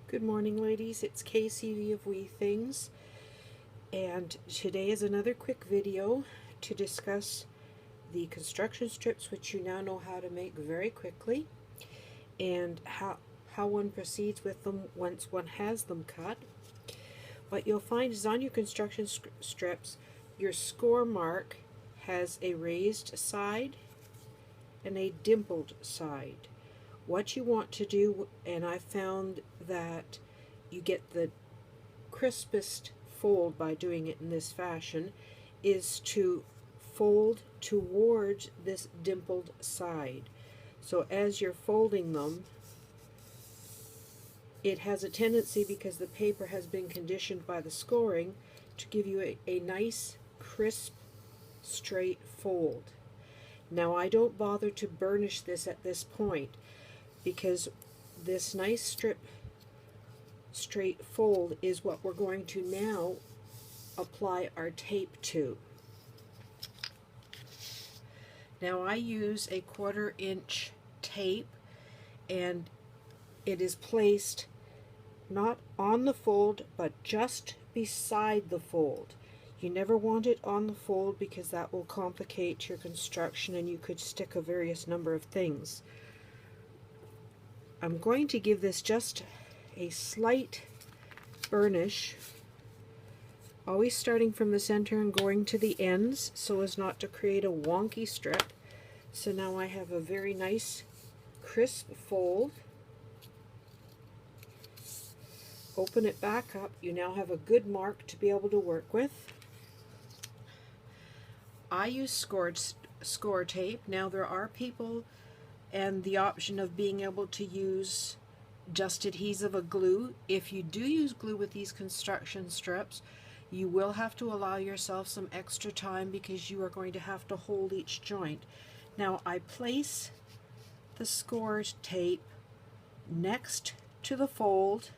Good morning, ladies. It's KCV of Wee Things, and today is another quick video to discuss the construction strips, which you now know how to make very quickly, and how one proceeds with them once one has them cut. What you'll find is on your construction strips, your score mark has a raised side and a dimpled side. What you want to do, and I found that you get the crispest fold by doing it in this fashion, is to fold towards this dimpled side. So as you're folding them, it has a tendency, because the paper has been conditioned by the scoring, to give you a nice, crisp, straight fold. Now I don't bother to burnish this at this point, because this nice straight fold is what we're going to now apply our tape to. Now I use a 1/4 inch tape, and it is placed not on the fold but just beside the fold. You never want it on the fold, because that will complicate your construction and you could stick a various number of things. I'm going to give this just a slight burnish, always starting from the center and going to the ends so as not to create a wonky strip. So now I have a very nice crisp fold. Open it back up. You now have a good mark to be able to work with. I use score tape. Now there are people and the option of being able to use just adhesive or glue. If you do use glue with these construction strips, you will have to allow yourself some extra time, because you are going to have to hold each joint. Now I place the score tape next to the fold,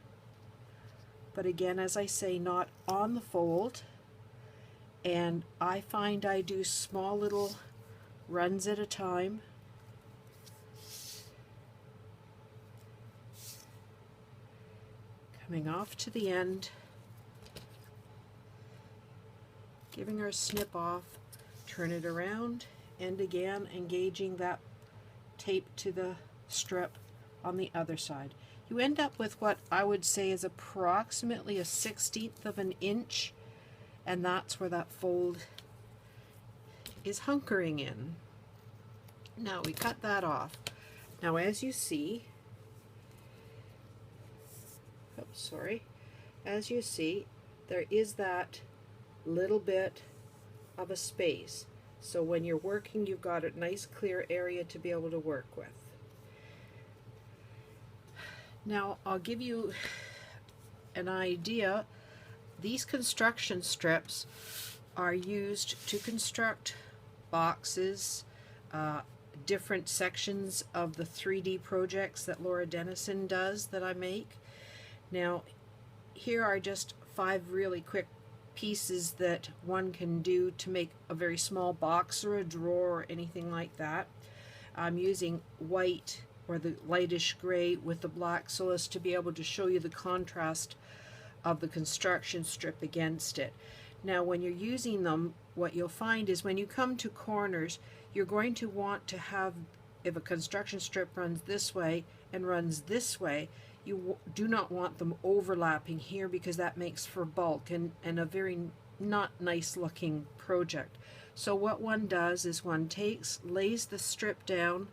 but again, as I say, not on the fold, and I find I do small little runs at a time. Coming off to the end, giving our snip off, turn it around, and again engaging that tape to the strip on the other side. You end up with what I would say is approximately a 1/16 of an inch, and that's where that fold is hunkering in. Now we cut that off. Now as you see, as you see, there is that little bit of a space. So when you're working, you've got a nice clear area to be able to work with. Now I'll give you an idea. These construction strips are used to construct boxes, different sections of the 3D projects that Laura Dennison does that I make. Now here are just 5 really quick pieces that one can do to make a very small box or a drawer or anything like that. I'm using white or the lightish gray with the black so as to be able to show you the contrast of the construction strip against it. Now when you're using them, what you'll find is when you come to corners, you're going to want to have, if a construction strip runs this way and runs this way, you do not want them overlapping here, because that makes for bulk and a very not nice looking project. So what one does is one lays the strip down.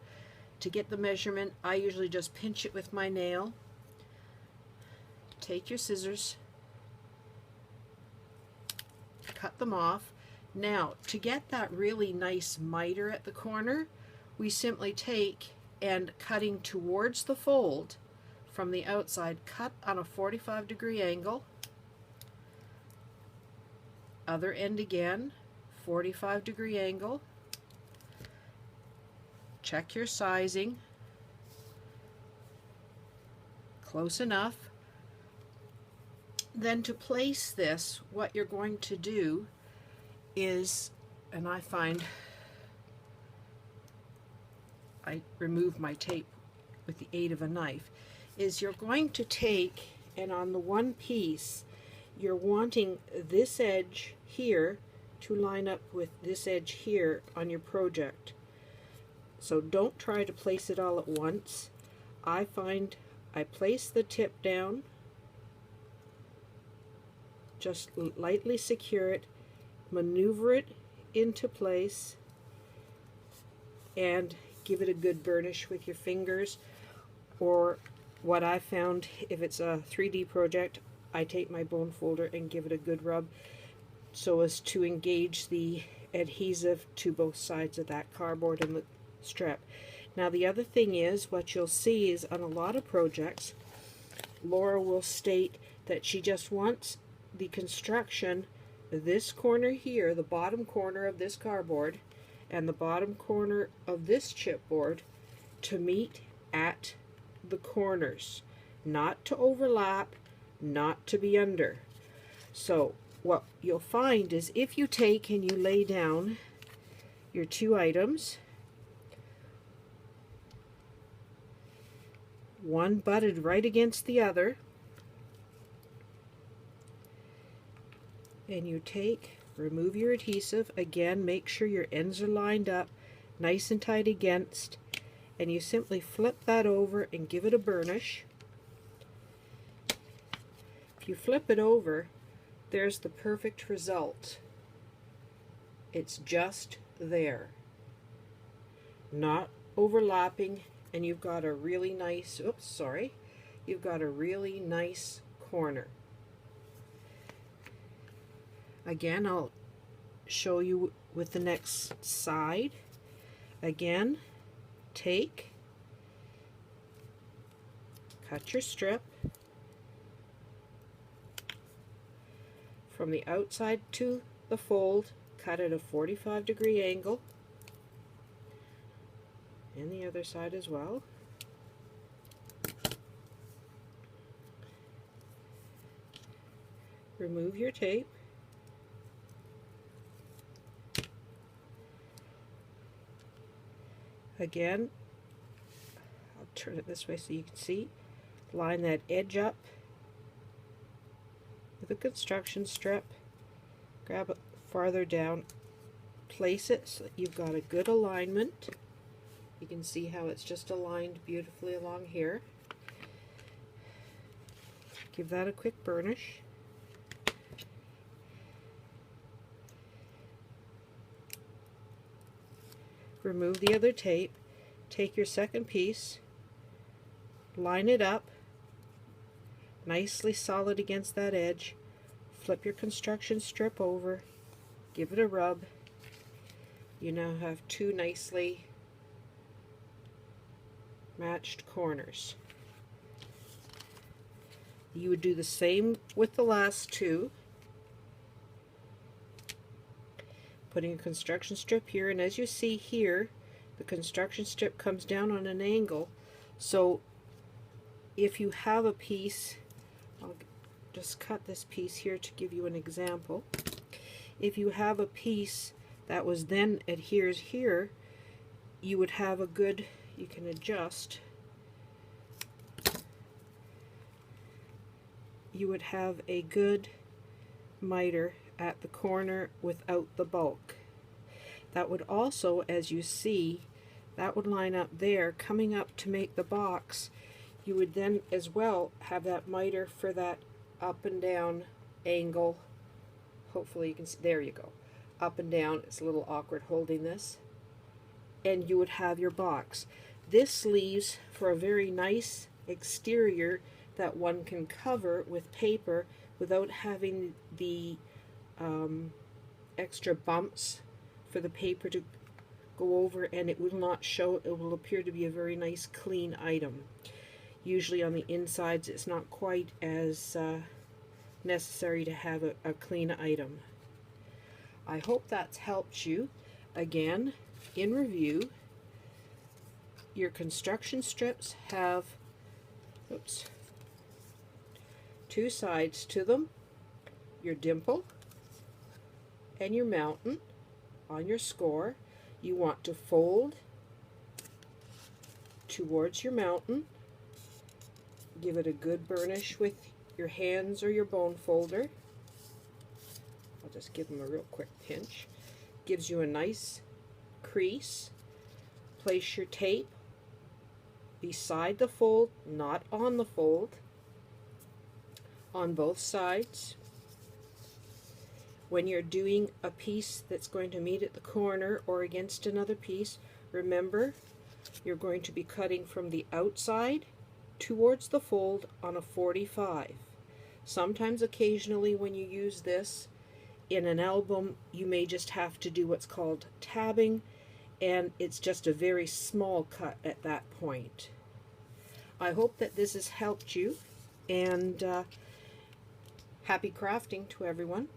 To get the measurement, I usually just pinch it with my nail. Take your scissors, cut them off. Now to get that really nice miter at the corner, we simply take and cutting towards the fold from the outside, cut on a 45-degree angle. Other end again, 45-degree angle. Check your sizing. Close enough. Then to place this, what you're going to do is, and I find I remove my tape with the aid of a knife, is you're going to take and on the one piece you're wanting this edge here to line up with this edge here on your project. So don't try to place it all at once. I find I place the tip down, just lightly secure it, maneuver it into place, and give it a good burnish with your fingers. Or what I found, if it's a 3D project, I take my bone folder and give it a good rub so as to engage the adhesive to both sides of that cardboard and the strip. Now the other thing is, what you'll see is on a lot of projects, Laura will state that she just wants the construction, this corner here, the bottom corner of this cardboard, and the bottom corner of this chipboard to meet at the corners, not to overlap, not to be under. So what you'll find is if you take and you lay down your two items, one butted right against the other, and you take, remove your adhesive, again make sure your ends are lined up nice and tight against, and you simply flip that over and give it a burnish. If you flip it over, there's the perfect result. It's just there, not overlapping, and you've got a really nice, you've got a really nice corner. Again, I'll show you with the next side. Again, take, cut your strip from the outside to the fold, cut at a 45-degree angle, and the other side as well. Remove your tape. Again, I'll turn it this way so you can see. Line that edge up with a construction strip. Grab it farther down. Place it so that you've got a good alignment. You can see how it's just aligned beautifully along here. Give that a quick burnish. Remove the other tape, take your second piece, line it up, nicely solid against that edge, flip your construction strip over, give it a rub. You now have two nicely matched corners. You would do the same with the last two. Putting a construction strip here, and as you see here, the construction strip comes down on an angle. So if you have a piece, I'll just cut this piece here to give you an example. If you have a piece that was then adheres here, you would have a good, you can adjust, you would have a good miter at the corner without the bulk. That would also, as you see, that would line up there coming up to make the box. You would then as well have that miter for that up and down angle. Hopefully you can see, there you go, up and down. It's a little awkward holding this, and you would have your box. This leaves for a very nice exterior that one can cover with paper without having the extra bumps for the paper to go over, and it will not show. It will appear to be a very nice clean item. Usually on the insides it's not quite as necessary to have a clean item. I hope that's helped you. Again, in review, your construction strips have two sides to them, your dimple and your mountain. On your score, you want to fold towards your mountain, give it a good burnish with your hands or your bone folder. I'll just give them a real quick pinch. Gives you a nice crease. Place your tape beside the fold, not on the fold, on both sides. When you're doing a piece that's going to meet at the corner or against another piece, remember you're going to be cutting from the outside towards the fold on a 45. Sometimes, occasionally, when you use this in an album, you may just have to do what's called tabbing, and it's just a very small cut at that point. I hope that this has helped you, and happy crafting to everyone.